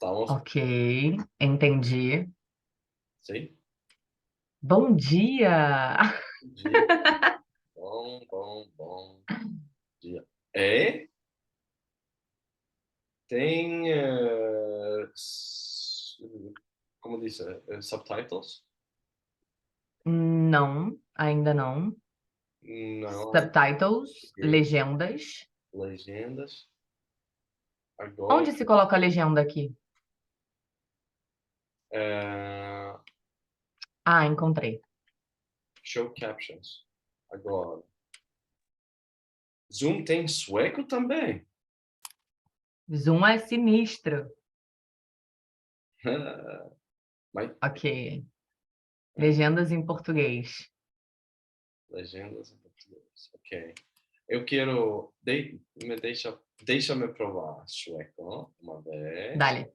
Estamos, Ok, entendi. sim? Bom dia! Bom dia. Bom dia. É? Tem, como diz, subtitles? Não, ainda não. Não. Subtitles, Ok. legendas. Legendas. Onde Agora, se coloca a legenda aqui? é, Ah, encontrei. show captions. Agora. Zoom tem sueco também. Zoom é sinistro. Mas, Ok. Legendas em português. legendas em português. Ok. Eu quero. Deixa-me provar sueco uma vez. Dale.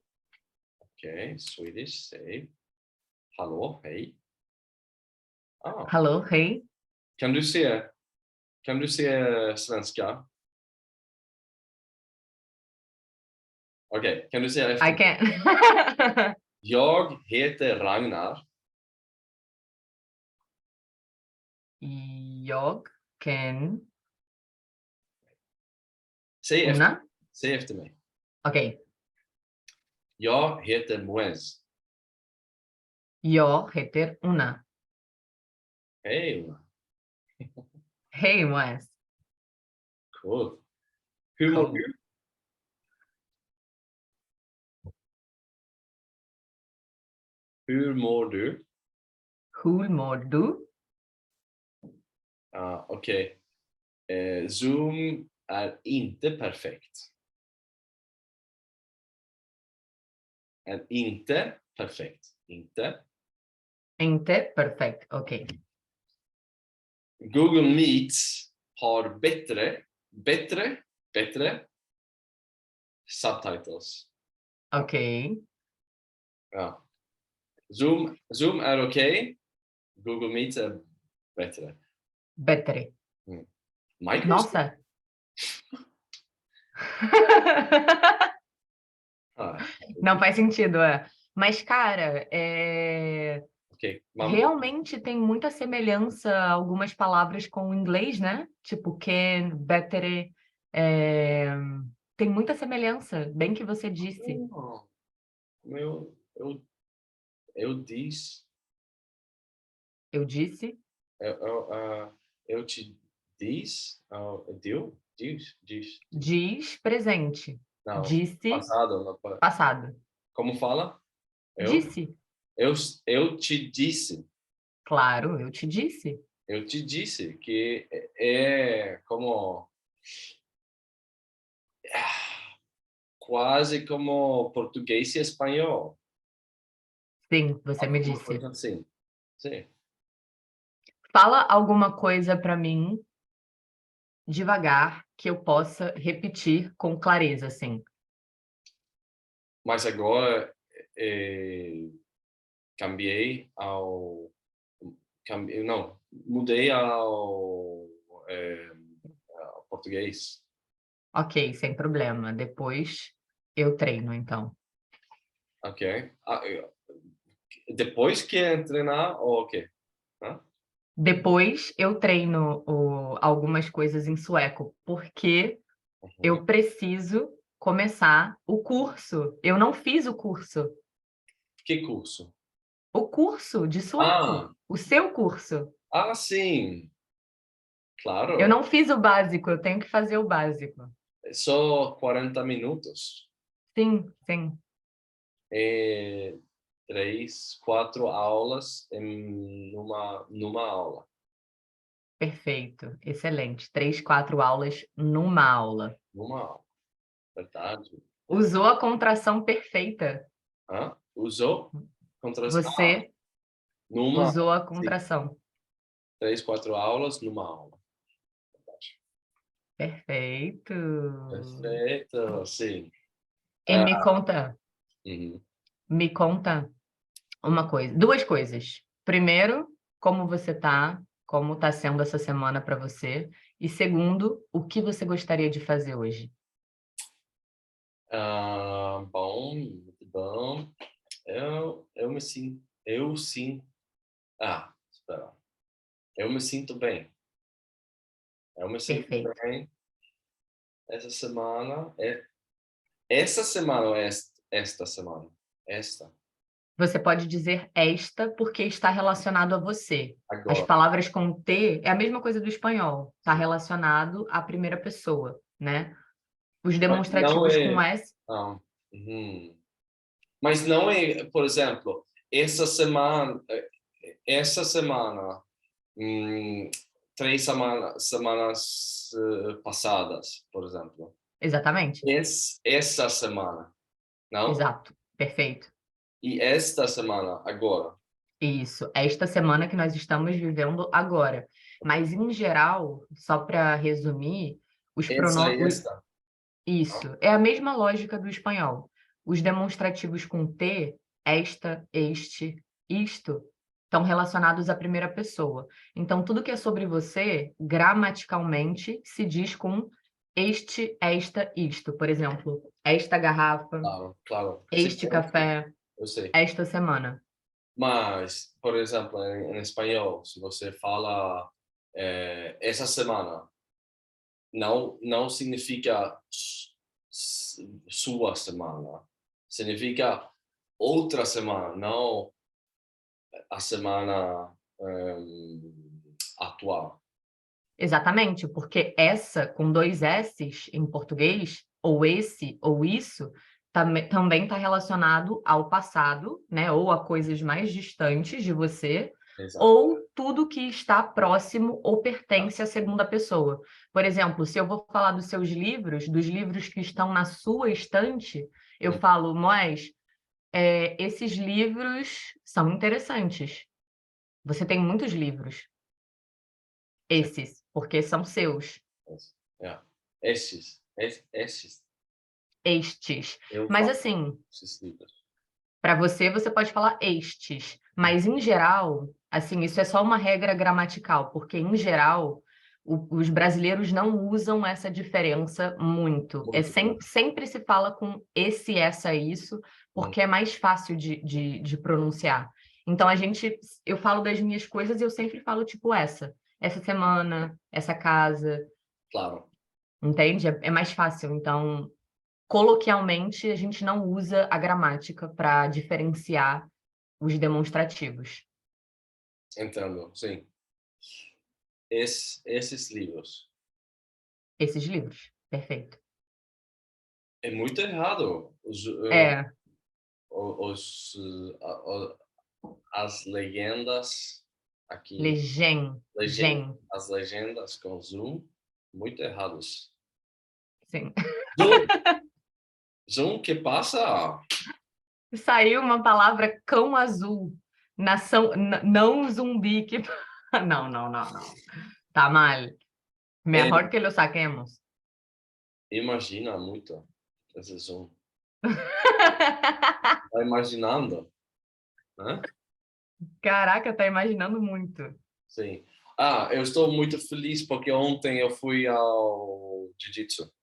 Ok. Swedish, save. Hallå, hej. Ah, Hello, hey. kan du se, kan du se svenska? Okej, kan du säga I efter mig? can't. Jag heter Ragnar. Jag can. Säg efter, Una. säg efter mig. Ok. Jag heter Moez. Jag heter Una. Hej, Una. Hey, Moes. Cool. Hur mår Cool. du? Hur mår du? Hur mår du? Okej. Zoom är inte perfekt. Är inte perfekt. Inte. Inte perfekt. Ok. Google Meets har bättre subtitles. Ok. Ja. Zoom är okej. Google Meets är bättre. Bättre. Microsoft? Nossa! Ah, Não faz sentido, é. Mas, cara, ok. realmente tem muita semelhança algumas palavras com o inglês, né? Tipo can, better. é, Tem muita semelhança, bem que você disse. Oh, eu disse. Eu disse, Eu te disse. Diz. diz presente. Não, Disse passado. Não, passado. como fala? Eu, Disse. eu, eu te disse. Claro, eu te disse. Eu te disse que é como quase como português e espanhol. Sim, você me Alguma disse. coisa assim. Sim. Fala alguma coisa para mim devagar que eu possa repetir com clareza, assim. Mas agora eh, cambiei ao. Não, mudei ao português. Ok, sem problema. Depois eu treino, então. Ok. Depois que treinar, ou o quê? Hã? Depois eu treino algumas coisas em sueco, porque Uhum. eu preciso começar o curso. Eu não fiz o curso. Que curso? O curso de sueco. Ah, O seu curso. sim, Eu claro. não fiz o básico, eu tenho que fazer o básico. É só 40 minutos. Sim, sim. É, 4 aulas numa aula. Perfeito. Excelente. 3, 4 aulas numa aula. Numa aula, verdade. Usou a contração perfeita. Hã? Usou? Você Numa, usou a sim, contração. 3, 4 aulas numa aula. Verdade. Perfeito. Perfeito, sim. E É, me uhum. conta uma coisa, duas coisas. Primeiro, como você tá, como está sendo essa semana para você? E segundo, o que você gostaria de fazer hoje? Bom, muito bom. Eu me sinto. Espera. Eu me sinto bem. Eu me sinto Perfeito. bem essa semana. Essa semana ou esta semana? Esta. Você pode dizer esta porque está relacionado a você. As Agora. palavras com T é a mesma coisa do espanhol, está Sim. relacionado à primeira pessoa, né? Os Mas não demonstrativos com é. S, Ah, uhum. Mas não é, por exemplo, essa semana, hum, 3 semanas passadas, por exemplo. exatamente, Essa semana, não? exato, perfeito. E esta semana, agora. Isso, é esta semana que nós estamos vivendo agora. Mas, em geral, só para resumir, os Essa pronomes. e esta. Isso, é a mesma lógica do espanhol. Os demonstrativos com T, esta, este, isto, estão relacionados à primeira pessoa. Então, tudo que é sobre você, gramaticalmente, se diz com este, esta, isto. Por exemplo, esta garrafa, Claro, claro. Sim, este café, eu sei. esta semana. Mas, por exemplo, em espanhol, se você fala essa semana, não significa sua semana. Significa outra semana, não a semana atual. Exatamente, porque essa, com dois S's em português, ou esse, ou isso, também está relacionado ao passado, né? Ou a coisas mais distantes de você, Exato. ou tudo que está próximo ou pertence à segunda pessoa. Por exemplo, se eu vou falar dos seus livros, dos livros que estão na sua estante, eu Hum, falo, Moés, esses livros são interessantes. Você tem muitos livros, sim, esses, porque são seus. é. Esses, Estes. eu Mas falo assim, esses livros. para você, você pode falar estes, mas em geral, assim, isso é só uma regra gramatical, porque em geral os brasileiros não usam essa diferença muito. Muito bom. Sempre se fala com esse, essa, isso, Hum, porque é mais fácil de pronunciar. Então eu falo das minhas coisas e eu sempre falo tipo essa semana, essa casa, claro. entende? É mais fácil. Então coloquialmente, a gente não usa a gramática para diferenciar os demonstrativos. Entendo, sim. Esses livros. Esses livros. Perfeito. É muito errado. É, As legendas aqui, gen, as legendas com Zoom, muito errados. sim. Zoom, Zoom que passa? Saiu uma palavra cão azul. Nação, não zumbi que... Não, não, não, não. Tá mal. É, Mejor que lo saquemos. imagina muito esse Zoom. Tá imaginando, né? Caraca, tá imaginando muito. Sim. Eu estou muito feliz porque ontem eu fui ao Jiu-Jitsu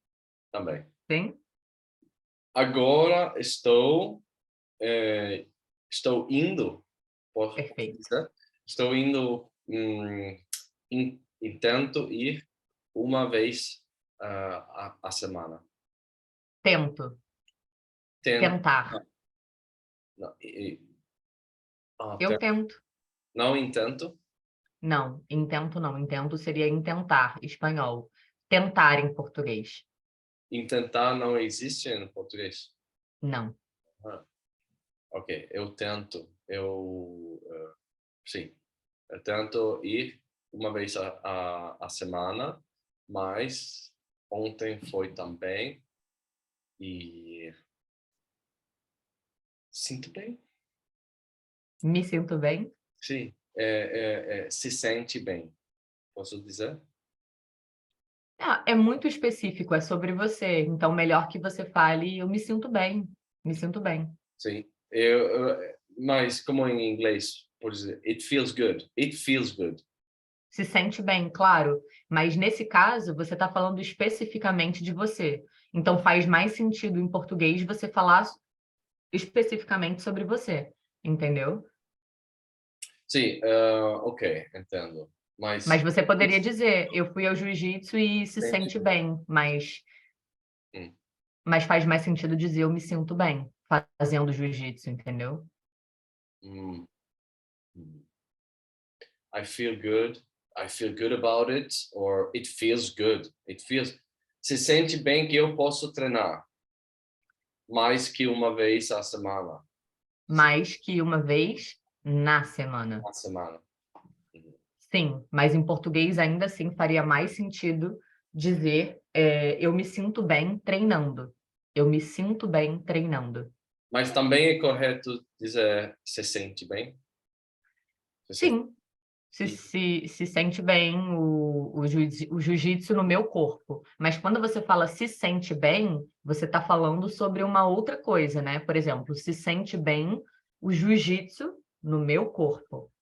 também. Sim? Agora estou indo, posso Perfeito. dizer? Estou indo, intento ir uma vez a semana. Tento. Tento, Tentar. não, Eu tento. não intento, Não, intento não. Intento seria intentar, espanhol. Tentar em português. intentar não existe em português. Não. Ah, ok, eu tento, sim, eu tento ir uma vez a semana, mas ontem foi também e sinto bem. Me sinto bem? Sim, se sente bem, posso dizer? Ah, é muito específico, é sobre você. Então, melhor que você fale, eu me sinto bem. Me sinto bem. Sim, mas como em inglês, por dizer, it feels good, it feels good. Se sente bem, claro. Mas nesse caso, você está falando especificamente de você. Então, faz mais sentido em português você falar especificamente sobre você, entendeu? Sim, ok, entendo. Mas Mas você poderia dizer, eu fui ao jiu-jitsu e se sente sente bem, hum, mas faz mais sentido dizer eu me sinto bem fazendo jiu-jitsu, entendeu? hum, hum. I feel good. I feel good about it, or it feels good. It feels. Se sente bem que eu posso treinar mais que uma vez a semana. Mais que uma vez na semana. A semana. Uhum. Sim, mas em português ainda assim faria mais sentido dizer eu me sinto bem treinando. Eu me sinto bem treinando. Mas também é correto dizer se sente bem? Se sente... Sim, se sente bem o jiu-jitsu no meu corpo. Mas quando você fala se sente bem, você está falando sobre uma outra coisa, né? Por exemplo, se sente bem o jiu-jitsu no meu corpo.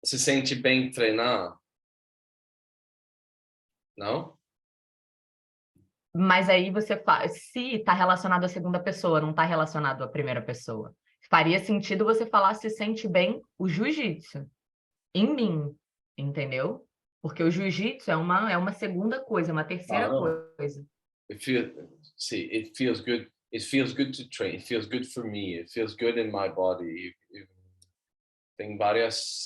Se sente bem treinar? Não? Mas aí você fala, se está relacionado à segunda pessoa, não está relacionado à primeira pessoa. Faria sentido você falar se sente bem o jiu-jitsu em mim, entendeu? Porque o jiu-jitsu é uma segunda coisa, uma terceira Claro. coisa. It feels, see, it feels good. It feels good to train. It feels good for me. It feels good in my body. Tem várias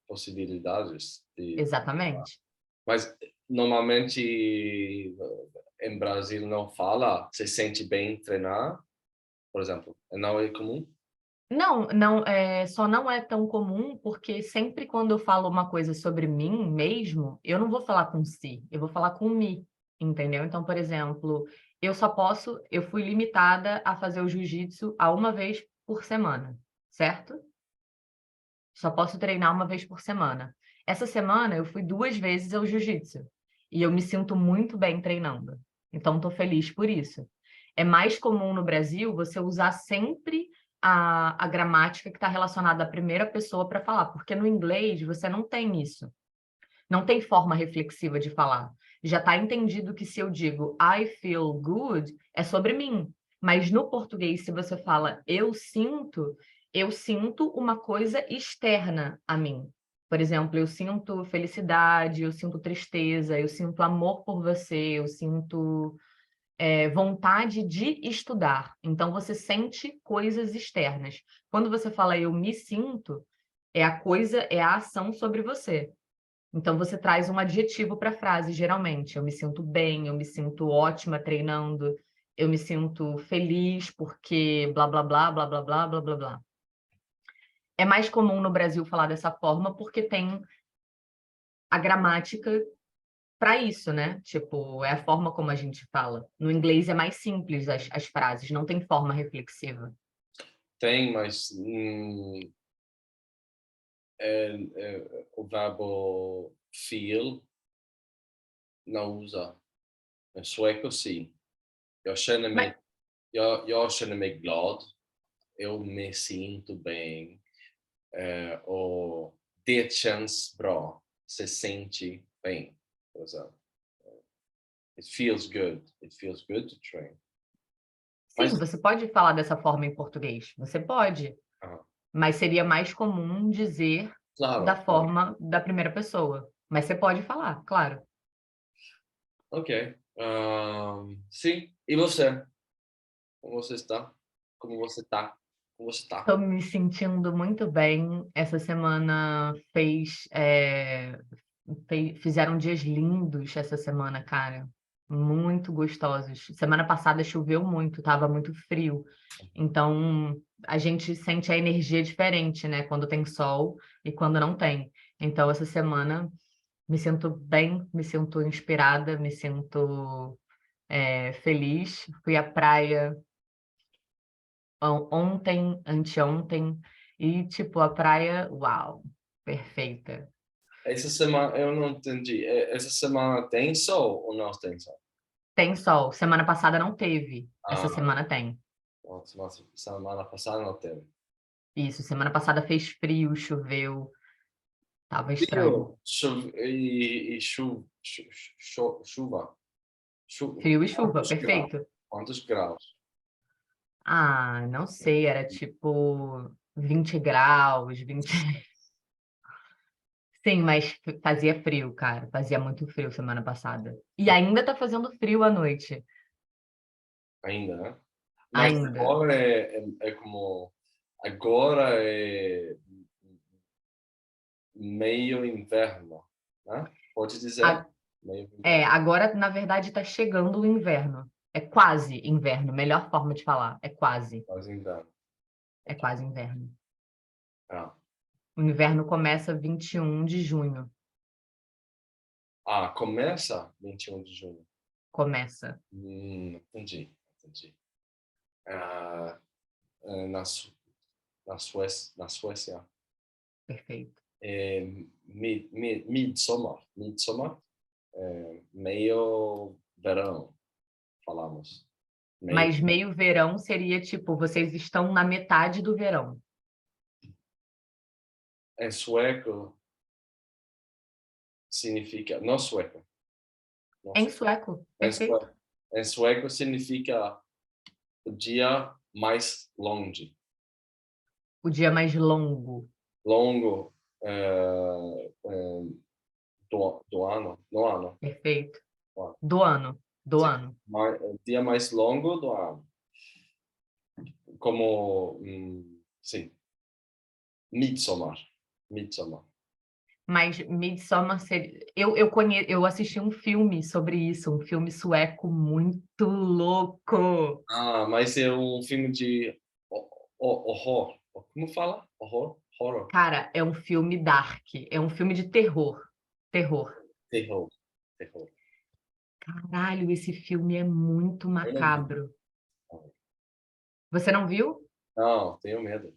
possibilidades de, Exatamente. mas normalmente em Brasil não fala se sente bem treinar, por exemplo, não é comum. Não, não, só não é tão comum porque sempre quando eu falo uma coisa sobre mim mesmo, eu não vou falar com si, eu vou falar com me, entendeu? Então, por exemplo, eu fui limitada a fazer o jiu-jitsu a uma vez por semana, certo? Só posso treinar uma vez por semana. Essa semana eu fui 2 vezes ao jiu-jitsu e eu me sinto muito bem treinando. Então, estou feliz por isso. É mais comum no Brasil você usar sempre a gramática que está relacionada à primeira pessoa para falar, porque no inglês você não tem isso. Não tem forma reflexiva de falar. Já está entendido que se eu digo I feel good, é sobre mim. Mas no português, se você fala eu sinto uma coisa externa a mim. Por exemplo, eu sinto felicidade, eu sinto tristeza, eu sinto amor por você, eu sinto vontade de estudar. Então, você sente coisas externas. Quando você fala eu me sinto, é a coisa, é a ação sobre você. Então, você traz um adjetivo para a frase, geralmente. Eu me sinto bem, eu me sinto ótima treinando, eu me sinto feliz porque blá, blá, blá, blá, blá, blá, blá, blá, blá. É mais comum no Brasil falar dessa forma porque tem a gramática para isso, né? Tipo, é a forma como a gente fala. No inglês é mais simples as frases, não tem forma reflexiva. Tem, mas o verbo feel não usa. Em sueco, sim. Jag känner Mas, mig, jag känner mig glad. Eu me sinto bem. Och det känns bra. Se sente bem, por exemplo. It feels good. It feels good to train. sim, Mas, você pode falar dessa forma em português. Você pode, ah, mas seria mais comum dizer da claro, claro. forma da primeira pessoa. Mas você pode falar, claro. Ok. Sim. E você? Como você está? Como você tá? Como você tá? Estou me sentindo muito bem. Essa semana fizeram dias lindos essa semana, cara. Muito gostosos. Semana passada choveu muito, estava muito frio. Então, a gente sente a energia diferente, né? Quando tem sol e quando não tem. Então, essa semana me sinto bem, me sinto inspirada, me sinto feliz. Fui à praia ontem, anteontem, e tipo, a praia, uau, perfeita. Essa semana, eu não entendi. Essa semana tem sol ou não tem sol? Tem sol. Semana passada não teve. Essa Ah, semana tem. semana passada não teve. Isso, semana passada fez frio, choveu, tava estranho. Frio e chuva. Frio e chuva, Quantos graus? perfeito. Quantos graus? Ah, não sei, era tipo 20 graus, 20. Sim, mas fazia frio, cara. Fazia muito frio semana passada. E ainda tá fazendo frio à noite. Ainda, né? Mas Ainda. agora é como... Agora é meio inverno, né? Pode dizer? A- Meio inverno. Agora, na verdade, tá chegando o inverno. É quase inverno, melhor forma de falar. É quase. Quase inverno. É quase inverno. Ah. O inverno começa 21 de junho. Começa 21 de junho. Começa. Entendi, entendi. Ah, na, na Suécia Perfeito. é Midsommar. Midsommar, meio verão, falamos. Meio, Mas meio verão seria tipo, vocês estão na metade do verão. em sueco significa, não sueco, não Em sueco. sueco. Em Perfeito. sueco, em sueco significa o dia mais longe. O dia mais longo. Longo do ano, no ano. Perfeito. No ano. Do ano. Do Sim. ano. Dia mais longo do ano. Como, sim, Midsommar. Midsommar. Mas Midsommar seria... eu assisti um filme sobre isso, um filme sueco muito louco. Mas é um filme de horror. Como fala? Horror? Horror. Cara, é um filme dark, é um filme de terror. Terror. Terror. Terror. Caralho, esse filme é muito Eu não vi. macabro. Você não viu? Não, tenho medo.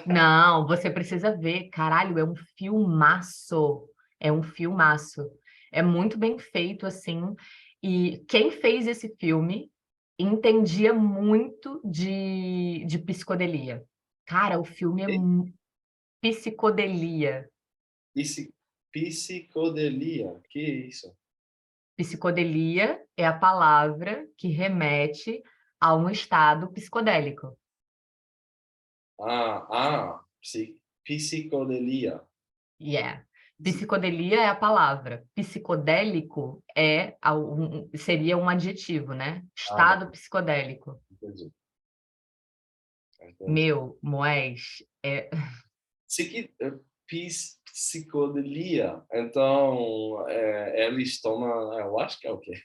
Não, você precisa ver. Caralho, é um filmaço. É um filmaço. É muito bem feito, assim. E quem fez esse filme entendia muito de psicodelia. Cara, o filme é E psicodelia. Psicodelia. Que isso? Psicodelia é a palavra que remete a um estado psicodélico. Psicodelia. Yeah. Psicodelia é a palavra. Psicodélico seria um adjetivo, né? Bom, Estado psicodélico. entendi. Entendi. Meu, Moés, é... Psicodelia. Então, eles tomam ayahuasca, o quê?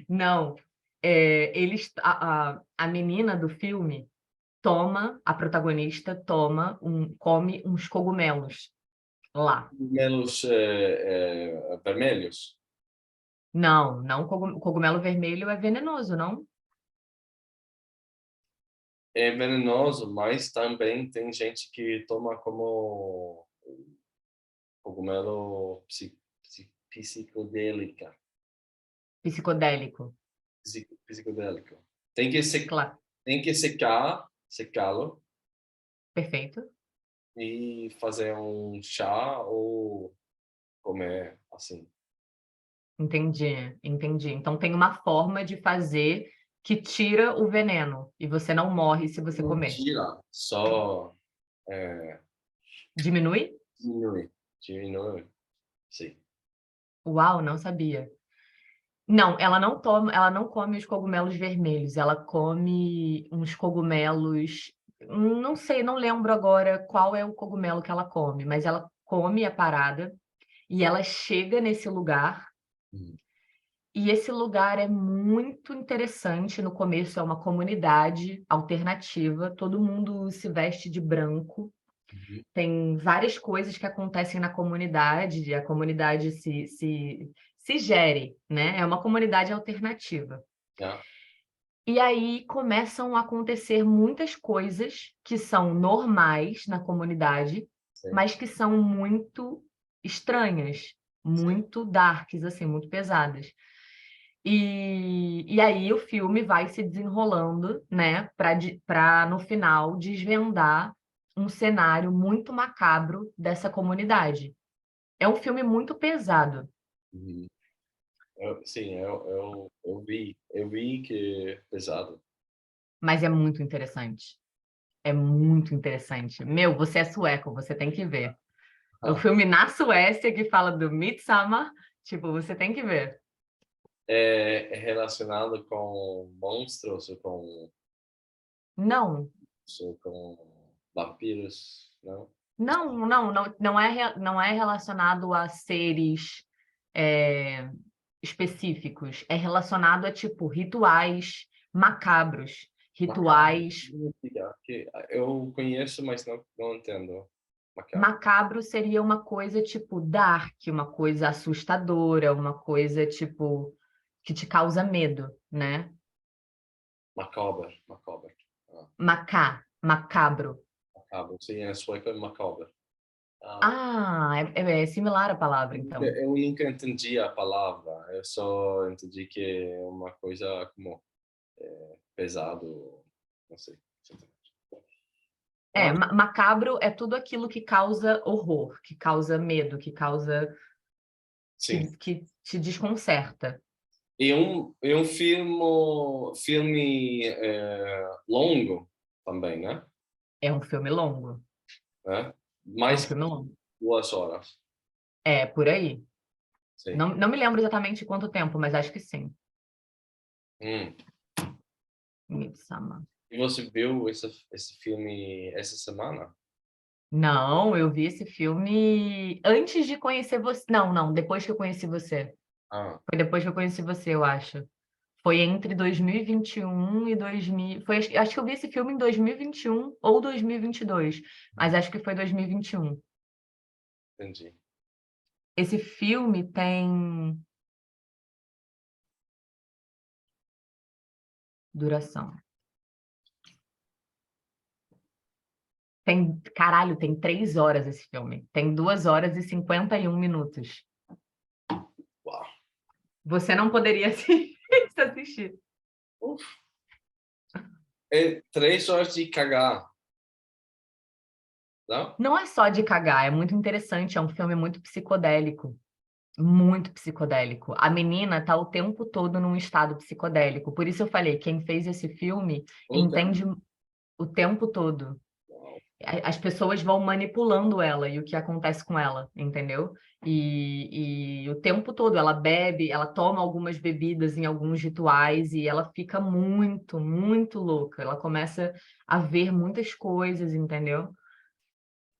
Não, a menina do filme a protagonista come uns cogumelos lá. Menos vermelhos. Não, não, cogumelo vermelho é venenoso, não? É venenoso, mas também tem gente que toma como cogumelo psicodélica. Psicodélico, Psicodélico. Tem que, claro. tem que secá-lo Perfeito. e fazer um chá ou comer assim. Entendi, entendi. Então tem uma forma de fazer que tira o veneno e você não morre se você comer. Mentira, só é, Diminui? diminui, diminui, sim. Uau, não sabia. Não, ela não come os cogumelos vermelhos, ela come uns cogumelos, não sei, não lembro agora qual é o cogumelo que ela come, mas ela come a parada e ela chega nesse lugar. Uhum. E esse lugar é muito interessante. No começo é uma comunidade alternativa, todo mundo se veste de branco. Uhum. Tem várias coisas que acontecem na comunidade, a comunidade se gere, né? É uma comunidade alternativa. Yeah, E aí começam a acontecer muitas coisas que são normais na comunidade, sim, mas que são muito estranhas, sim. muito darks, assim, muito pesadas. E aí o filme vai se desenrolando, né, para no final desvendar um cenário muito macabro dessa comunidade. É um filme muito pesado. Uhum. Sim, eu vi que é pesado. Mas é muito interessante. É muito interessante. Meu, você é sueco, você tem que ver. O Ah, filme na Suécia que fala do Midsommar, tipo, você tem que ver. é relacionado com monstros Não, ou com vampiros, não? não é relacionado a seres é, específicos. É relacionado a, tipo, rituais macabros. Macabro. Rituais. Que eu conheço, mas não entendo. Macabro. Macabro seria uma coisa, tipo, dark, uma coisa assustadora, uma coisa, tipo, que te causa medo, né? Macabre. Macabre. Ah, Macabro. macabro. Sim, é sueco é macabre. Ah, Ah, é similar a palavra, então. eu nunca entendi a palavra. Eu só entendi que é uma coisa como pesado, não sei. É, Ah, macabro é tudo aquilo que causa horror, que causa medo, que causa, sim. que te desconcerta. E um filme longo também, né? É um filme longo. Né? É um Mais que filme longo. 2 horas. É, por aí. Sim. Não me lembro exatamente quanto tempo, mas acho que sim. Hum. Midsommar. E você viu esse filme essa semana? Não, eu vi esse filme antes de conhecer você. Não, depois que eu conheci você. Ah, Foi depois que eu conheci você, eu acho. Foi entre 2021 e 2000. Foi, acho que eu vi esse filme em 2021 ou 2022, mas acho que foi 2021. entendi. Esse filme tem duração. Caralho, tem 3 horas esse filme. Tem 2 horas e 51 minutos. Uau. Você não poderia assistir. Uf. É 3 horas de cagar, não? Não é só de cagar, é muito interessante, é um filme muito psicodélico. Muito psicodélico. A menina tá o tempo todo num estado psicodélico. Por isso eu falei, quem fez esse filme Todo tempo. entende o tempo todo. Uau. As pessoas vão manipulando ela e o que acontece com ela, entendeu? E o tempo todo ela bebe, ela toma algumas bebidas em alguns rituais e ela fica muito, muito louca. Ela começa a ver muitas coisas, entendeu?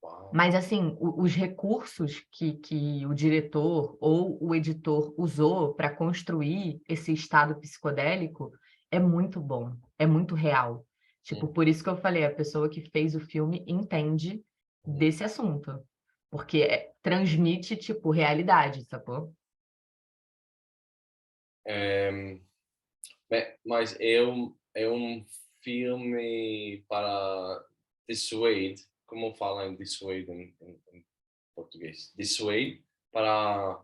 Uau. Mas, assim, os recursos que o diretor ou o editor usou para construir esse estado psicodélico é muito bom, é muito real. Tipo, Hum, por isso que eu falei, a pessoa que fez o filme entende hum. desse assunto, porque transmite, tipo, realidade, sacou? É, mas é um filme para dissuade, como fala em dissuade em português? Dissuade para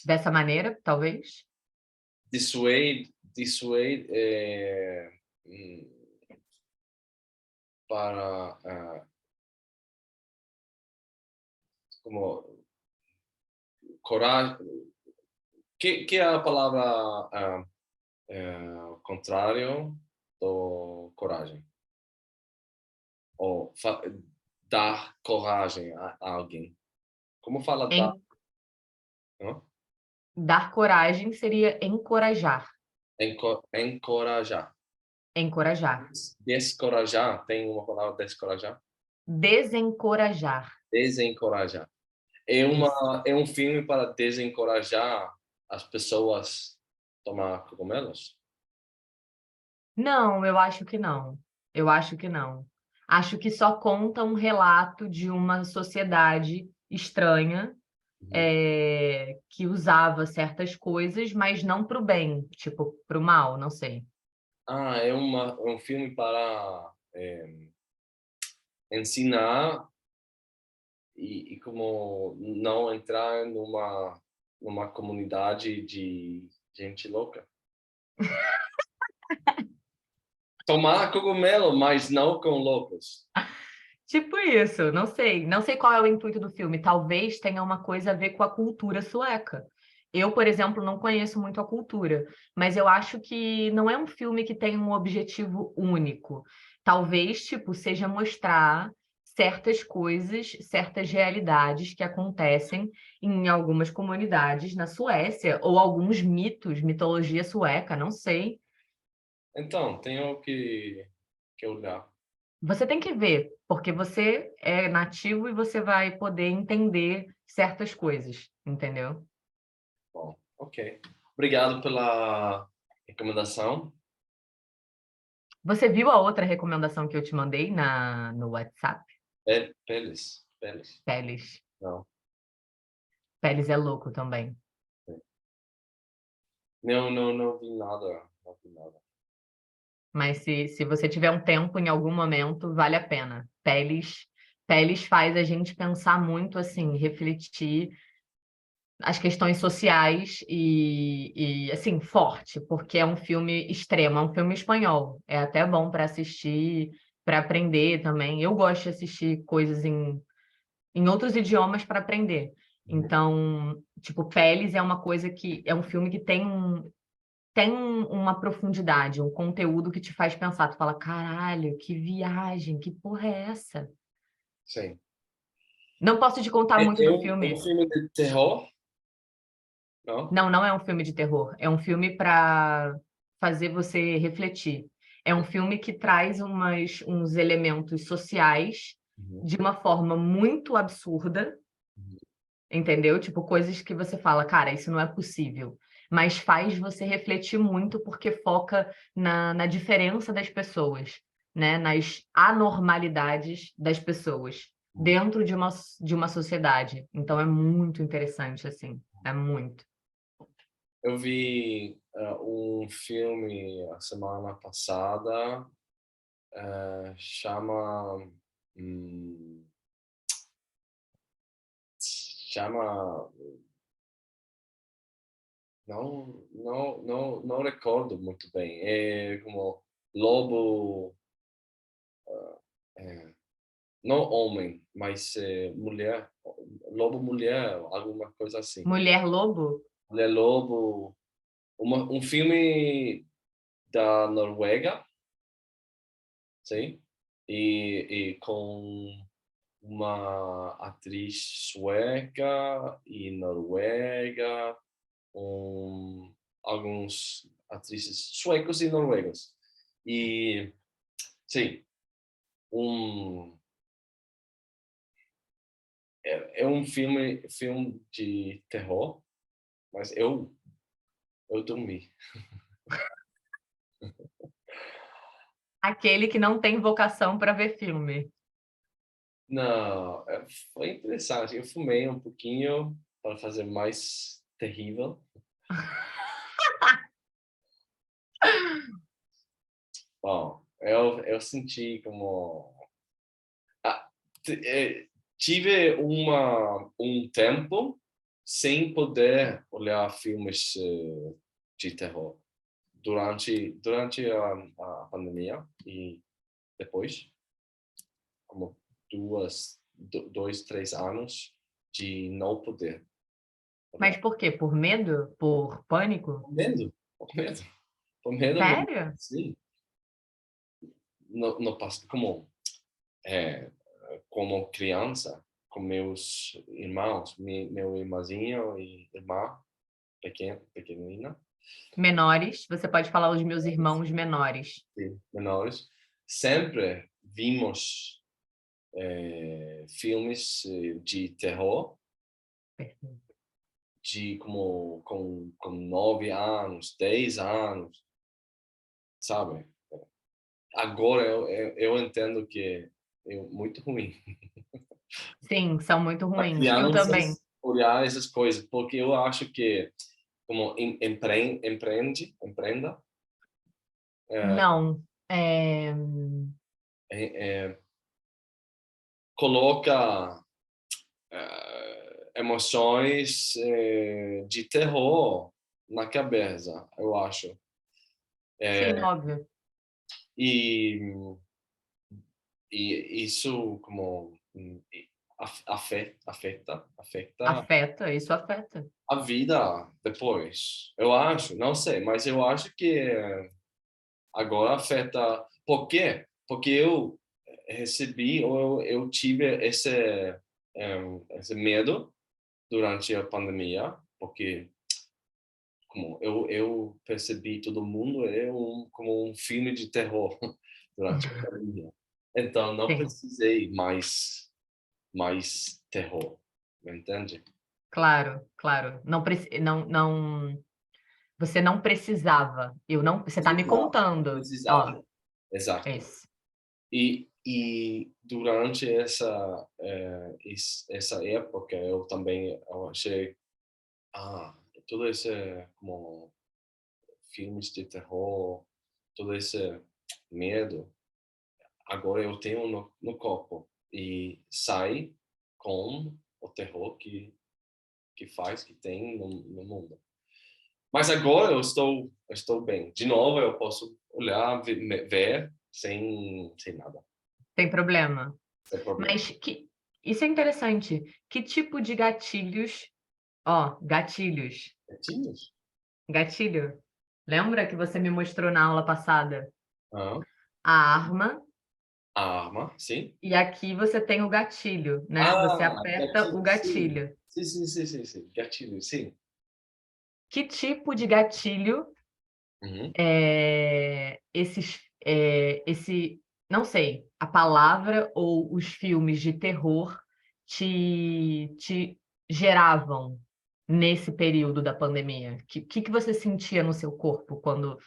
Dessa maneira, talvez. dissuade para como coragem. Que é a palavra contrário do coragem? Ou dar coragem a alguém? Como fala dar? En- Não? Dar coragem seria encorajar. Encorajar. Encorajar. Descorajar, tem uma palavra descorajar? Desencorajar. Desencorajar. Isso. É um filme para desencorajar as pessoas a tomar cogumelos? Não, eu acho que não. Eu acho que não. Acho que só conta um relato de uma sociedade estranha, Uhum. que usava certas coisas, mas não para o bem, tipo, para o mal, não sei. Ah, é um filme para ensinar e como não entrar numa comunidade de gente louca. Tomar cogumelo, mas não com loucos. Tipo isso, não sei. Não sei qual é o intuito do filme. Talvez tenha uma coisa a ver com a cultura sueca. Eu, por exemplo, não conheço muito a cultura, mas eu acho que não é um filme que tem um objetivo único. Talvez, tipo, seja mostrar certas coisas, certas realidades que acontecem em algumas comunidades na Suécia, ou alguns mitos, mitologia sueca, não sei. Então, tenho que olhar. Você tem que ver, porque você é nativo e você vai poder entender certas coisas, entendeu? Bom, ok. Obrigado pela recomendação. Você viu a outra recomendação que eu te mandei no WhatsApp? Peles, peles. Peles. Não, Peles é louco também. não vi nada. Não vi nada. Mas se você tiver um tempo em algum momento, vale a pena. Peles faz a gente pensar muito, assim, refletir as questões sociais e assim, forte, porque é um filme extremo, é um filme espanhol. É até bom para assistir, para aprender também. Eu gosto de assistir coisas em outros idiomas para aprender. Uhum. Então, tipo, Peles é uma coisa que é um filme que tem uma profundidade, um conteúdo que te faz pensar. Tu fala, caralho, que viagem, que porra é essa? Sim. Não posso te contar muito É do um filme. filme de terror, não? Não, não é um filme de terror. É um filme para fazer você refletir. É um filme que traz uns elementos sociais Uhum. de uma forma muito absurda, Uhum. entendeu? Tipo, coisas que você fala, cara, isso não é possível. Mas faz você refletir muito porque foca na diferença das pessoas, né? Nas anormalidades das pessoas Uhum. dentro de uma sociedade. Então é muito interessante, assim. É muito. Eu vi um filme a semana passada, chama hum, chama não recordo muito bem. É como lobo, é, não homem, mas mulher, lobo mulher, alguma coisa assim. Mulher Lobo? Mulher lobo, um filme da Noruega, sim, e com uma atriz sueca e noruega, alguns atrizes suecos e noruegos. E, sim, um, é um filme de terror, mas eu dormi. Aquele que não tem vocação para ver filme. Não, foi interessante. Eu fumei um pouquinho para fazer mais terrível. Bom, eu senti como ah, tive um tempo sem poder olhar filmes de terror durante a pandemia e depois, como 2, 3 anos de não poder Mas olhar. por quê? Por medo? Por pânico? Com medo, com medo, com medo mesmo. Sério? Sim, no, como é, como criança, com meus irmãos, meu irmãzinho e irmã pequenina, Menores? Você pode falar os meus irmãos menores. menores, sempre vimos filmes de terror Perfeito. de como com 9 anos, 10 anos, sabe? Agora eu entendo que é muito ruim. Sim, são muito Para ruins. Eu também. crianças olhar essas coisas, porque eu acho que como empreenda, Não. é, coloca emoções de terror na cabeça, eu acho. Sim, É, óbvio. e, e isso como afeta Afeta, isso afeta. a vida depois. Eu acho, não sei, mas eu acho que agora afeta. Por quê? Porque eu recebi, ou eu tive esse medo durante a pandemia, porque como eu percebi todo mundo como um filme de terror durante a pandemia. Então, não Sim, precisei mais terror, me entende? claro, claro. Você não precisava. Você está me Não contando. Ó, precisava, exato. esse. E durante essa época, eu achei, todo esse como filmes de terror, todo esse medo, agora eu tenho no corpo e sai com o terror que faz, que tem no mundo. Mas agora eu estou bem. De novo, eu posso olhar, ver sem nada, Tem problema. sem problema. Mas isso é interessante. Que tipo de gatilhos. Ó, gatilhos. Quietinhos. Gatilho. Lembra que você me mostrou na aula passada? Ah, A arma. a arma, sim. E aqui você tem o gatilho, né? Você aperta o Gatilho, sim. gatilho. Sim, sim, sim, sim, sim. Gatilho, sim. Que tipo de gatilho Uhum. não sei, a palavra ou os filmes de terror te geravam nesse período da pandemia? Que você sentia no seu corpo quando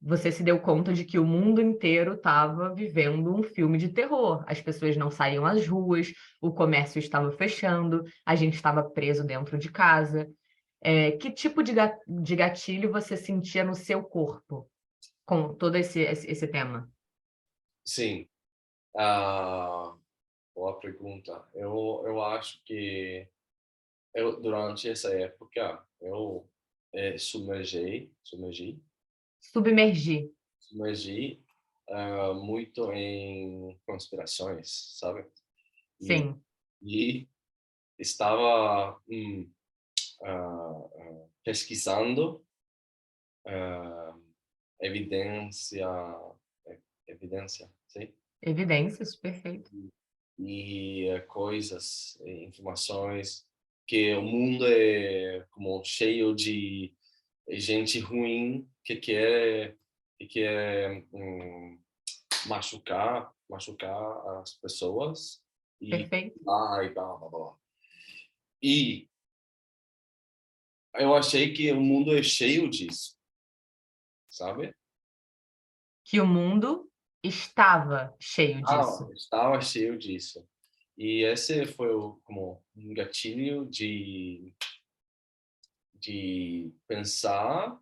você se deu conta de que o mundo inteiro estava vivendo um filme de terror? As pessoas não saíam às ruas, o comércio estava fechando, a gente estava preso dentro de casa. Que tipo de gatilho você sentia no seu corpo com todo esse tema? Sim. Boa pergunta. Eu acho que durante essa época, eu Submergir. submergi muito em conspirações, sabe? E, Sim, e estava pesquisando ah, evidência, evidência, sim? evidências, perfeito. E coisas, informações que o mundo é como cheio de gente ruim que quer machucar as pessoas e Perfeito. e blá blá blá. E eu achei que o mundo é cheio disso, sabe? Que o mundo estava cheio disso. Estava cheio disso. E esse foi como um gatilho de pensar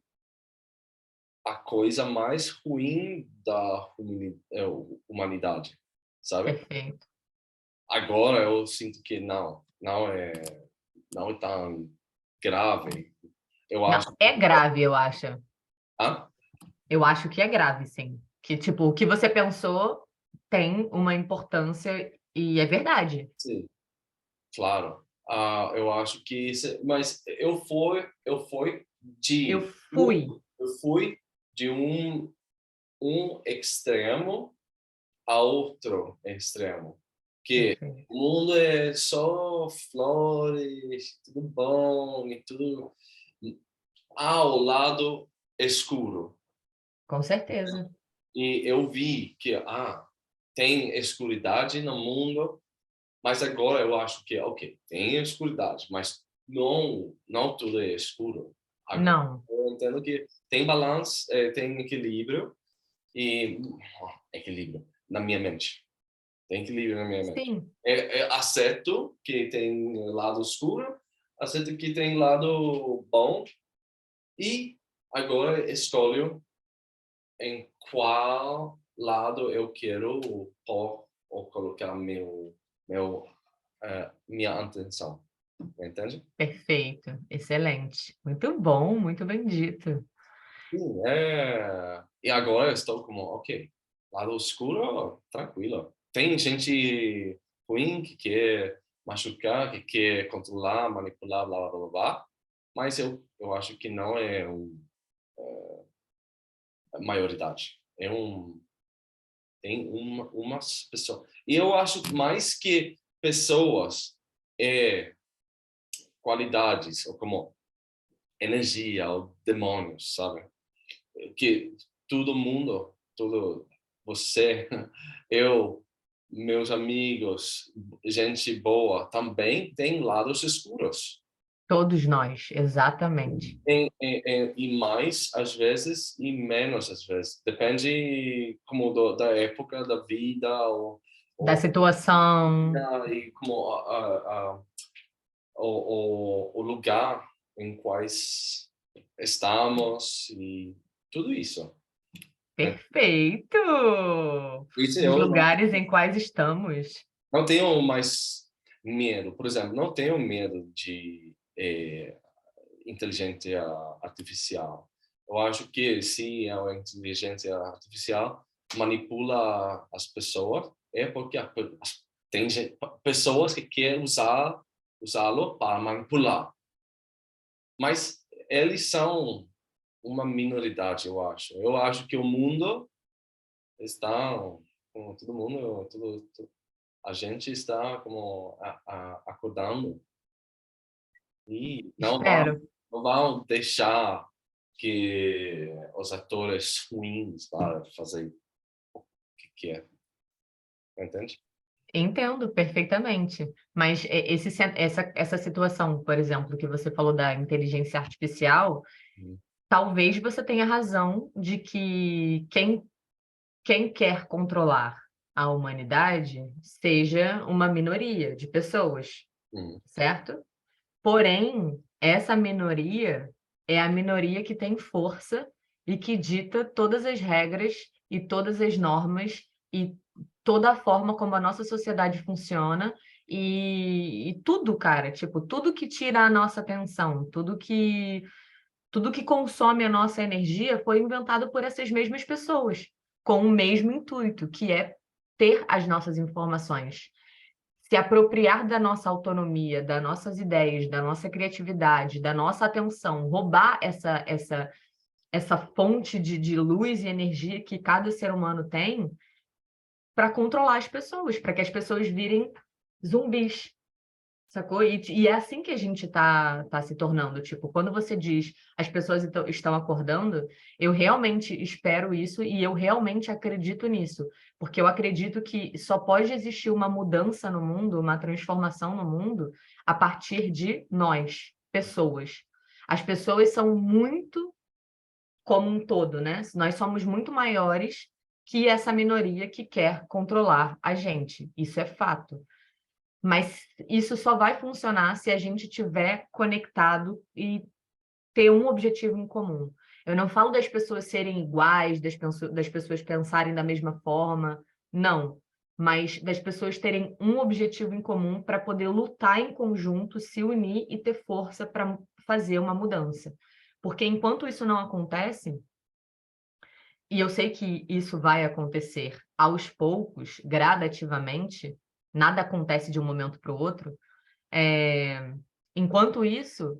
a coisa mais ruim da humanidade, sabe? Perfeito. Agora eu sinto que não é tão grave. Eu acho. Não, é grave, eu acho. Ah, Eu acho que é grave, sim. Que, tipo, o que você pensou tem uma importância e é verdade. sim, claro. Eu acho que mas Eu de fui. eu fui de um extremo a outro extremo, que Perfeito. o mundo é só flores, tudo bom e tudo ao lado escuro. Com certeza. E eu vi que tem escuridade no mundo, mas agora eu acho que ok, tem escuridade, mas não tudo é escuro. Agora Não. eu entendo que tem balanço, tem equilíbrio e equilíbrio na minha mente. Tem equilíbrio na minha mente. Sim. Aceito que tem lado escuro, aceito que tem lado bom e agora escolho em qual lado eu quero pôr ou colocar minha atenção. Entende? Perfeito, excelente. Muito bom, muito bem dito. Sim, e agora eu estou como, ok, lado escuro, tranquilo. Tem gente ruim que quer machucar, que quer controlar, manipular, blá, blá, blá, blá. Mas eu acho que não é a maioridade. Tem umas pessoas. E eu acho mais que pessoas é qualidades, ou como energia, ou demônios, sabe? Que todo mundo, todo você, eu, meus amigos, gente boa, também tem lados escuros. Todos nós, exatamente. E mais às vezes e menos às vezes. Depende como da época da vida Da ou situação. e como o lugar em quais estamos e tudo isso. Né? Perfeito! Por isso Dos eu lugares em quais estamos. não tenho mais medo. Por exemplo, não tenho medo de inteligência artificial. Eu acho que se a inteligência artificial manipula as pessoas, é porque tem pessoas que querem usá-lo para manipular. Mas eles são uma minoridade, eu acho. Eu acho que o mundo está, como todo mundo, a gente está como acordando e Espero. não vão deixar que os atores ruins vá fazer o que quer, entende? Entendo perfeitamente, mas essa situação, por exemplo, que você falou da inteligência artificial, Hum. talvez você tenha razão de que quem quer controlar a humanidade seja uma minoria de pessoas, Hum. certo? Porém, essa minoria é a minoria que tem força e que dita todas as regras e todas as normas e toda a forma como a nossa sociedade funciona e tudo, cara, tipo, tudo que tira a nossa atenção, tudo que consome a nossa energia foi inventado por essas mesmas pessoas, com o mesmo intuito, que é ter as nossas informações, se apropriar da nossa autonomia, das nossas ideias, da nossa criatividade, da nossa atenção, roubar essa fonte de luz e energia que cada ser humano tem para controlar as pessoas, para que as pessoas virem zumbis, sacou? E é assim que a gente tá se tornando. Tipo, quando você diz as pessoas estão acordando, eu realmente espero isso e eu realmente acredito nisso. Porque eu acredito que só pode existir uma mudança no mundo, uma transformação no mundo, a partir de nós, pessoas. As pessoas são muito como um todo, né? Nós somos muito maiores que essa minoria que quer controlar a gente. Isso é fato. Mas isso só vai funcionar se a gente tiver conectado e ter um objetivo em comum. Eu não falo das pessoas serem iguais, das pessoas pensarem da mesma forma, não. Mas das pessoas terem um objetivo em comum para poder lutar em conjunto, se unir e ter força para fazer uma mudança. Porque enquanto isso não acontece, e eu sei que isso vai acontecer aos poucos, gradativamente, nada acontece de um momento para o outro. Enquanto isso,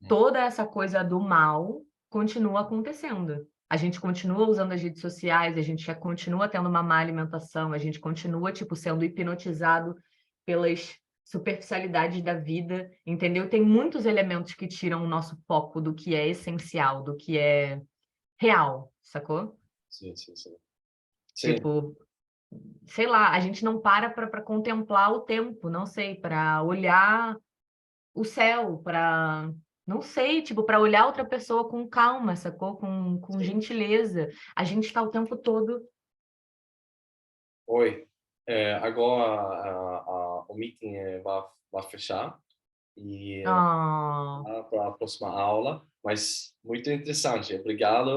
toda essa coisa do mal continua acontecendo. A gente continua usando as redes sociais, a gente já continua tendo uma má alimentação, a gente continua, tipo, sendo hipnotizado pelas superficialidades da vida, entendeu? Tem muitos elementos que tiram o nosso foco do que é essencial, do que é real, sacou? Sim, sim, sim. Sim, Tipo, sei lá, a gente não para contemplar o tempo, não sei, para olhar o céu, para não sei, tipo, para olhar outra pessoa com calma, sacou? Com sim. gentileza. A gente está o tempo todo. Oi. Agora o meeting vai fechar e Ah. para a próxima aula, mas muito interessante. Obrigado.